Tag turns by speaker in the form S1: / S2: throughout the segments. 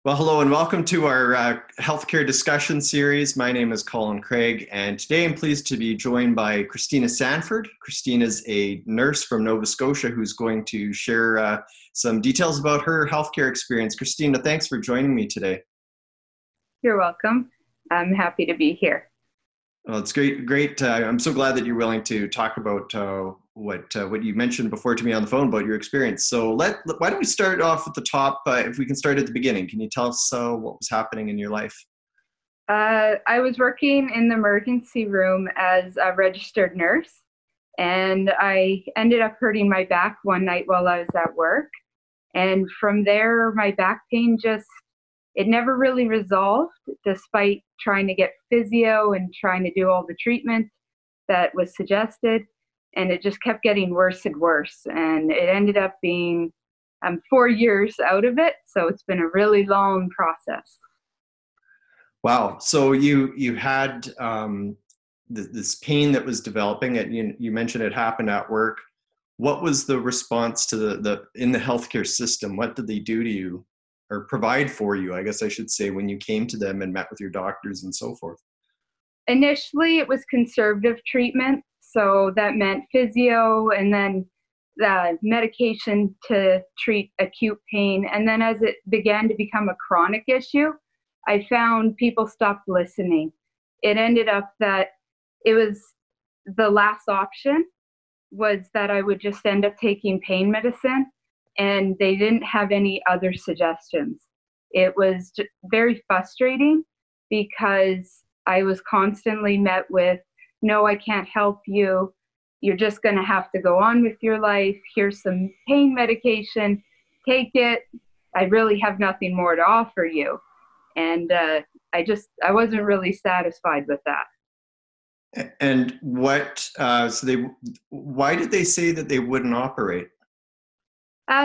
S1: Well, hello and welcome to our healthcare discussion series. My name is Colin Craig, and today I'm pleased to be joined by Christina Sanford. Christina is a nurse from Nova Scotia who's going to share some details about her healthcare experience. Christina, thanks for joining me today.
S2: You're welcome. I'm happy to be here.
S1: Well, it's great. I'm so glad that you're willing to talk about what you mentioned before to me on the phone about your experience. So why don't we start off at the top? If we can start at the beginning, can you tell us what was happening in your life?
S2: I was working in the emergency room as a registered nurse, and I ended up hurting my back one night while I was at work. And from there, my back pain it never really resolved despite trying to get physio and trying to do all the treatment that was suggested. And it just kept getting worse and worse. And it ended up being 4 years out of it. So it's been a really long process.
S1: Wow. So you had this pain that was developing. You mentioned it happened at work. What was the response to the in the healthcare system? What did they do to you or provide for you, I guess I should say, when you came to them and met with your doctors and so forth?
S2: Initially, it was conservative treatment. So that meant physio and then the medication to treat acute pain. And then as it began to become a chronic issue, I found people stopped listening. It ended up that it was the last option was that I would just end up taking pain medicine, and they didn't have any other suggestions. It was just very frustrating because I was constantly met with, no, I can't help you. You're just going to have to go on with your life. Here's some pain medication. Take it. I really have nothing more to offer you. And I wasn't really satisfied with that.
S1: And why did they say that they wouldn't operate?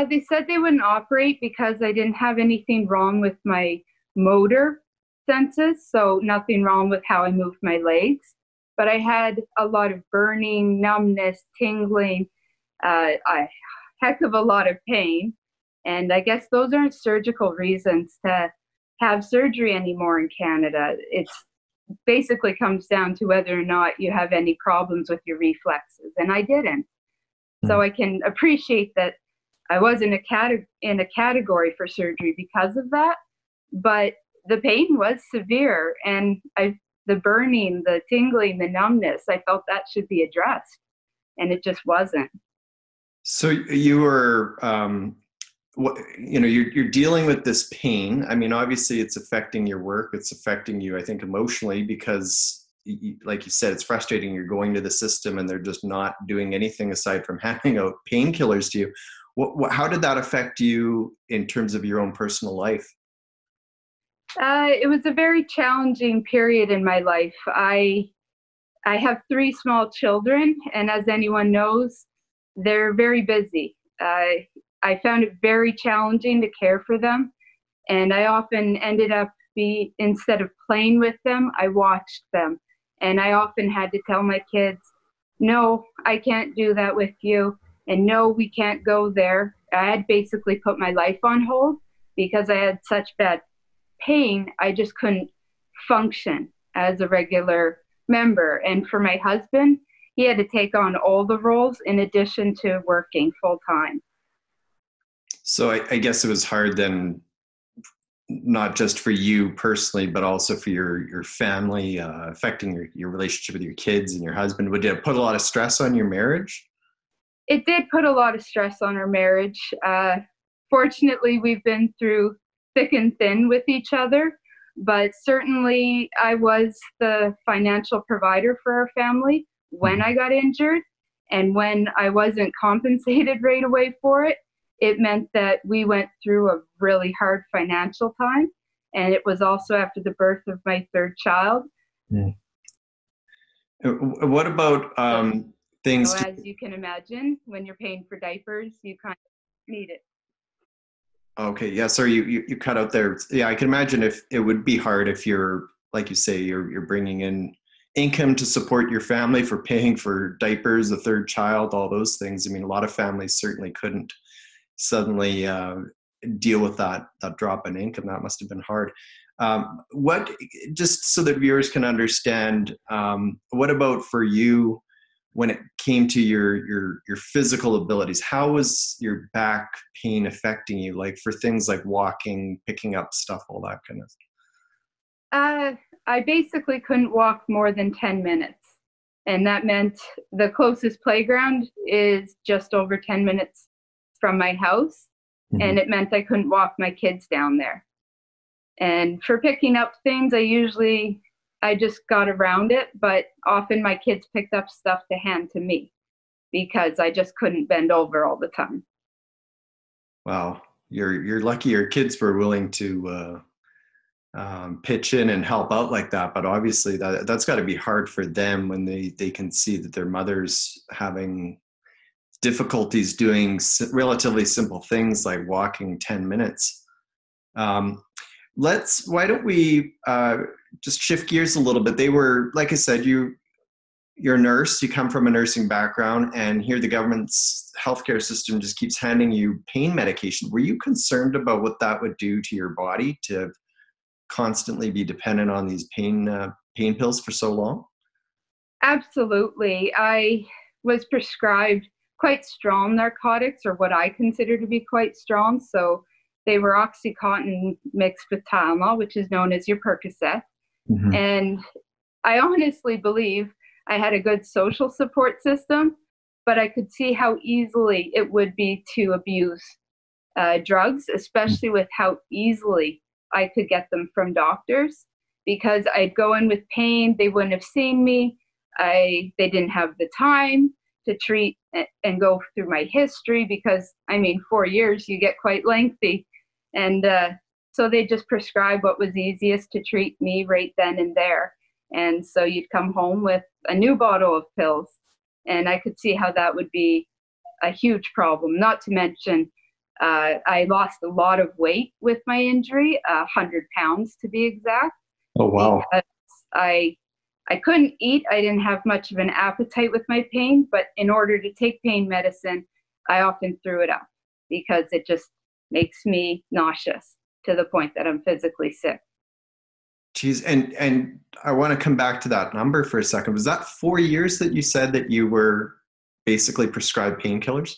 S2: They said they wouldn't operate because I didn't have anything wrong with my motor senses, so nothing wrong with how I moved my legs. But I had a lot of burning, numbness, tingling, a heck of a lot of pain. And I guess those aren't surgical reasons to have surgery anymore in Canada. It's basically comes down to whether or not you have any problems with your reflexes, and I didn't. So I can appreciate that I was in a category for surgery because of that, but the pain was severe, and the burning, the tingling, the numbness, I felt that should be addressed, and it just wasn't.
S1: So you were, you're dealing with this pain. I mean, obviously it's affecting your work. It's affecting you, I think, emotionally because, like you said, it's frustrating. You're going to the system and they're just not doing anything aside from handing out painkillers to you. How did that affect you in terms of your own personal life?
S2: It was a very challenging period in my life. I have three small children, and as anyone knows, they're very busy. I found it very challenging to care for them, and I often ended up instead of playing with them, I watched them, and I often had to tell my kids, "No, I can't do that with you," and "No, we can't go there." I had basically put my life on hold because I had such bad pain. I just couldn't function as a regular member. And for my husband, he had to take on all the roles in addition to working full time.
S1: So I guess it was hard then, not just for you personally, but also for your family, affecting your relationship with your kids and your husband. Would it put a lot of stress on your marriage?
S2: It did put a lot of stress on our marriage. Fortunately, we've been through thick and thin with each other, but certainly I was the financial provider for our family when I got injured. And when I wasn't compensated right away for it, it meant that we went through a really hard financial time. And it was also after the birth of my third child.
S1: Mm. What about things?
S2: So as you can imagine, when you're paying for diapers, you kind of need it.
S1: Okay, yeah. Sorry, you cut out there. Yeah, I can imagine if it would be hard if you're, like you say, you're bringing in income to support your family for paying for diapers, the third child, all those things. I mean, a lot of families certainly couldn't suddenly deal with that drop in income. That must have been hard. What, just so that viewers can understand, what about for you when it came to your physical abilities? How was your back pain affecting you? Like for things like walking, picking up stuff, all that kind of stuff.
S2: I basically couldn't walk more than 10 minutes. And that meant the closest playground is just over 10 minutes from my house.
S1: Mm-hmm.
S2: And it meant I couldn't walk my kids down there. And for picking up things, I just got around it, but often my kids picked up stuff to hand to me because I just couldn't bend over all the time.
S1: Wow, you're lucky your kids were willing to pitch in and help out like that. But obviously that's got to be hard for them when they can see that their mother's having difficulties doing relatively simple things like walking 10 minutes. Why don't we just shift gears a little bit? They were, like I said, you're a nurse, you come from a nursing background, and here the government's healthcare system just keeps handing you pain medication. Were you concerned about what that would do to your body to constantly be dependent on these pain pills for so long?
S2: Absolutely. I was prescribed quite strong narcotics, or what I consider to be quite strong. So they were Oxycontin mixed with Tylenol, which is known as your Percocet.
S1: Mm-hmm.
S2: And I honestly believe I had a good social support system, but I could see how easily it would be to abuse drugs, especially with how easily I could get them from doctors, because I'd go in with pain. They wouldn't have seen me. They didn't have the time to treat and go through my history because, 4 years, you get quite lengthy. And so they just prescribed what was easiest to treat me right then and there. And so you'd come home with a new bottle of pills. And I could see how that would be a huge problem, not to mention I lost a lot of weight with my injury, 100 pounds to be exact.
S1: Oh, wow.
S2: Because I couldn't eat. I didn't have much of an appetite with my pain, but in order to take pain medicine, I often threw it up because it just makes me nauseous to the point that I'm physically sick.
S1: Geez, and I want to come back to that number for a second. Was that 4 years that you said that you were basically prescribed painkillers?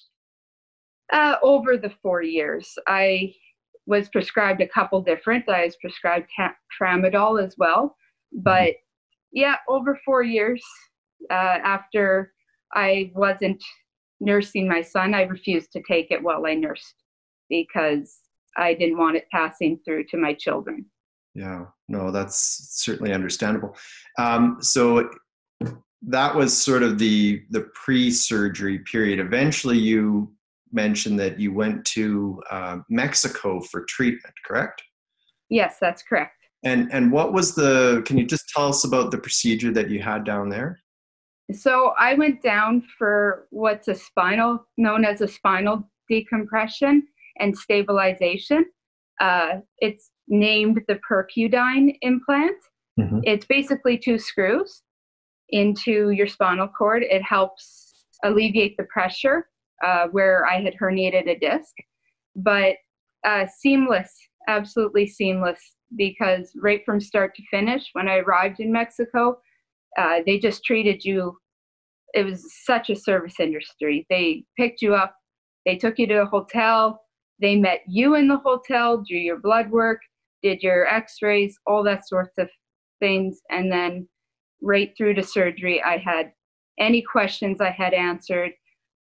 S2: Over the 4 years, I was prescribed a couple different. I was prescribed tramadol as well. But yeah, over 4 years, after I wasn't nursing my son, I refused to take it while I nursed because I didn't want it passing through to my children.
S1: Yeah, no, that's certainly understandable. So that was sort of the pre-surgery period. Eventually, you mentioned that you went to Mexico for treatment, correct?
S2: Yes, that's correct.
S1: And what was can you just tell us about the procedure that you had down there?
S2: So I went down for what's known as a spinal decompression and stabilization. It's named the Percudine implant.
S1: Mm-hmm.
S2: It's basically 2 screws into your spinal cord. It helps alleviate the pressure where I had herniated a disc, but seamless, absolutely seamless, because right from start to finish, when I arrived in Mexico, they just treated you. It was such a service industry. They picked you up, they took you to a hotel, they met you in the hotel, drew your blood work, did your x-rays, all that sorts of things. And then right through to surgery, I had any questions I had answered.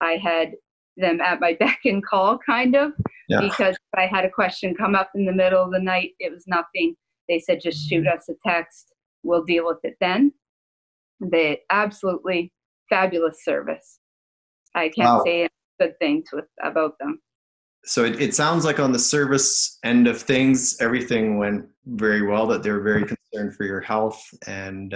S2: I had them at my beck and call, kind of, because if I had a question come up in the middle of the night, it was nothing. They said, just shoot us a text. We'll deal with it then. They absolutely fabulous service. I can't say a good thing about them.
S1: So it sounds like on the service end of things, everything went very well, that they were very concerned for your health and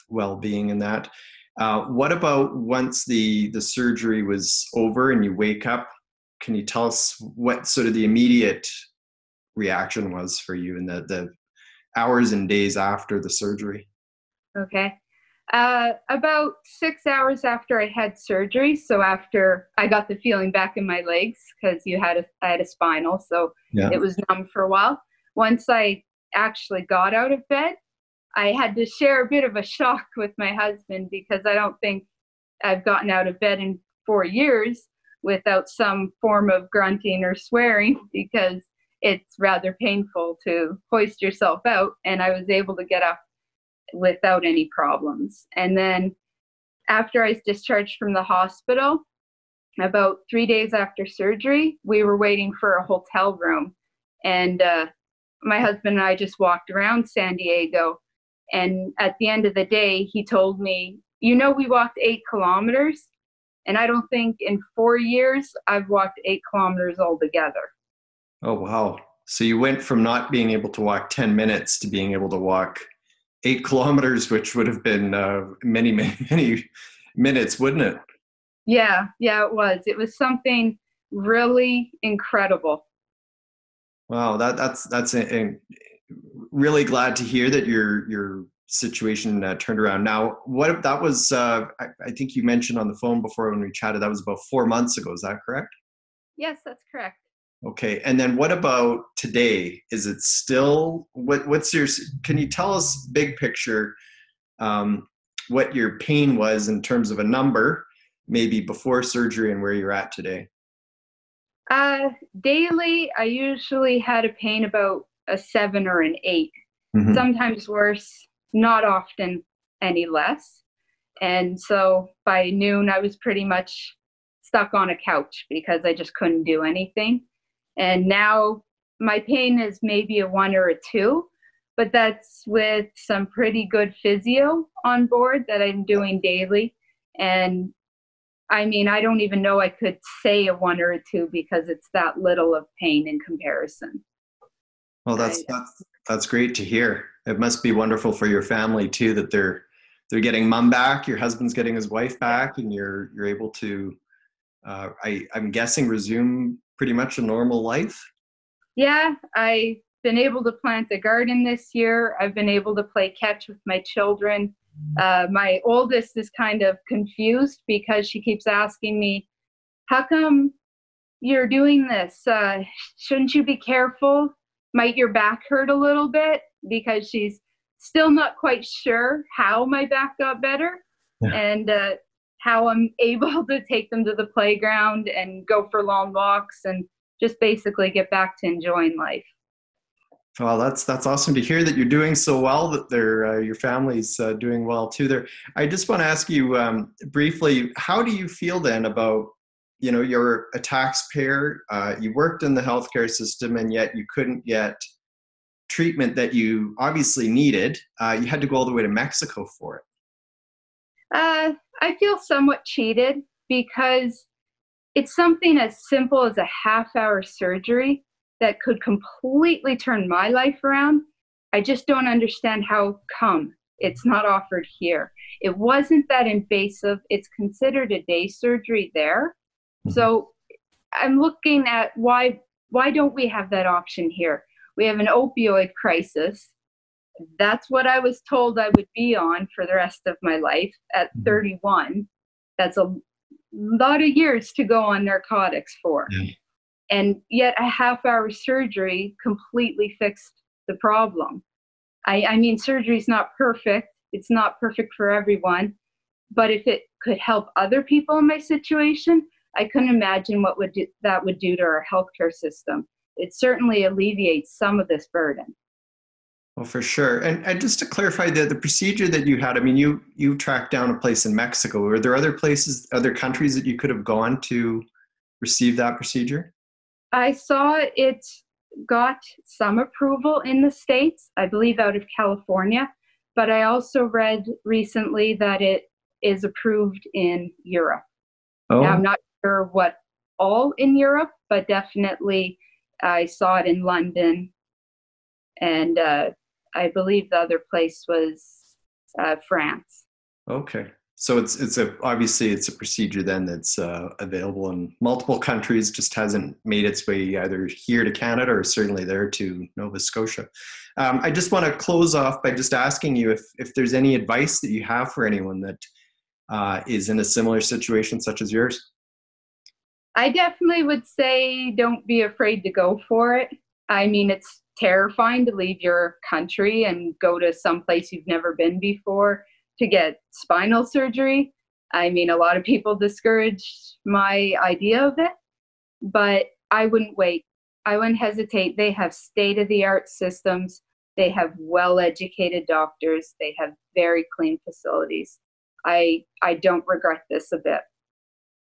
S1: well-being in that. What about once the surgery was over and you wake up? Can you tell us what sort of the immediate reaction was for you in the hours and days after the surgery?
S2: Okay. About 6 hours after I had surgery, so after I got the feeling back in my legs, because I had a spinal, so
S1: Yeah.
S2: it was numb for a while. Once I actually got out of bed, I had to share a bit of a shock with my husband because I don't think I've gotten out of bed in 4 years without some form of grunting or swearing because it's rather painful to hoist yourself out. And I was able to get up without any problems. And then after I was discharged from the hospital, about 3 days after surgery, we were waiting for a hotel room. And my husband and I just walked around San Diego. And at the end of the day, he told me, we walked 8 kilometers. And I don't think in 4 years I've walked 8 kilometers altogether.
S1: Oh, wow. So you went from not being able to walk 10 minutes to being able to walk 8 kilometers, which would have been many, many, many minutes, wouldn't it?
S2: Yeah, it was. It was something really incredible.
S1: Wow, really glad to hear that your situation turned around. Now, what that was, I think you mentioned on the phone before when we chatted, that was about 4 months ago. Is that correct?
S2: Yes, that's correct.
S1: Okay, and then what about today? Is it still what's your? Can you tell us big picture what your pain was in terms of a number, maybe before surgery and where you're at today?
S2: Uh, Daily, I usually had a pain about a 7 or an 8,
S1: Hmm.
S2: sometimes worse, not often any less. And so by noon, I was pretty much stuck on a couch because I just couldn't do anything. And now my pain is maybe a 1 or a 2, but that's with some pretty good physio on board that I'm doing daily. And I mean, I don't even know I could say a 1 or a 2 because it's that little of pain in comparison.
S1: Well,
S2: I,
S1: that's great to hear. It must be wonderful for your family too that they're getting mom back, your husband's getting his wife back, and you're able to I'm guessing resume pretty much a normal life.
S2: yeah, I've been able to plant a garden this year. I've been able to play catch with my children. My oldest is kind of confused because she keeps asking me, how come you're doing this? Shouldn't you be careful? Might your back hurt a little bit? Because she's still not quite sure how my back got better
S1: Yeah.
S2: and how I'm able to take them to the playground and go for long walks and just basically get back to enjoying life.
S1: Well, that's awesome to hear that you're doing so well. That your family's doing well too. There, I just want to ask you briefly, how do you feel then about you're a taxpayer, you worked in the healthcare system, and yet you couldn't get treatment that you obviously needed. You had to go all the way to Mexico for it.
S2: I feel somewhat cheated because it's something as simple as a half-hour surgery that could completely turn my life around. I just don't understand how come it's not offered here. It wasn't that invasive. It's considered a day surgery there.
S1: Mhm.
S2: So I'm looking at why don't we have that option here? We have an opioid crisis. That's what I was told I would be on for the rest of my life at
S1: Mhm.
S2: 31. That's a lot of years to go on narcotics for.
S1: Yeah.
S2: And yet a half-hour surgery completely fixed the problem. I mean, surgery is not perfect. It's not perfect for everyone. But if it could help other people in my situation, I couldn't imagine what that would do to our healthcare system. It certainly alleviates some of this burden.
S1: Well, for sure. And just to clarify the procedure that you had, I mean, you tracked down a place in Mexico. Were there other places, other countries that you could have gone to receive that procedure?
S2: I saw it got some approval in the States, I believe out of California, but I also read recently that it is approved in Europe. Now, I'm
S1: Oh,
S2: not sure what all in Europe, but definitely I saw it in London, and I believe the other place was France.
S1: okay. So obviously it's a procedure then that's available in multiple countries, just hasn't made its way either here to Canada or certainly there to Nova Scotia. I just want to close off by just asking you if there's any advice that you have for anyone that is in a similar situation such as yours.
S2: I definitely would say don't be afraid to go for it. I mean, it's terrifying to leave your country and go to some place you've never been before to get spinal surgery. I mean, a lot of people discourage my idea of it, but I wouldn't wait. I wouldn't hesitate. They have state of the art systems, they have well educated doctors, they have very clean facilities. I don't regret this a bit.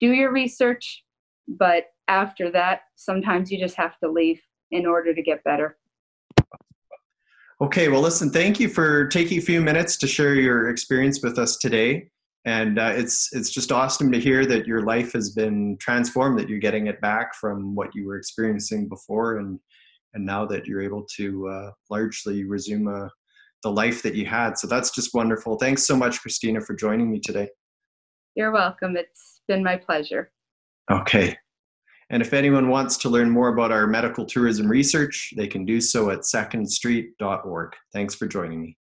S2: Do your research, but after that, sometimes you just have to leave in order to get better.
S1: Okay, well, listen, thank you for taking a few minutes to share your experience with us today. And it's just awesome to hear that your life has been transformed, that you're getting it back from what you were experiencing before, and now that you're able to largely resume the life that you had. So that's just wonderful. Thanks so much, Christina, for joining me today.
S2: You're welcome. It's been my pleasure.
S1: Okay. And if anyone wants to learn more about our medical tourism research, they can do so at secondstreet.org. Thanks for joining me.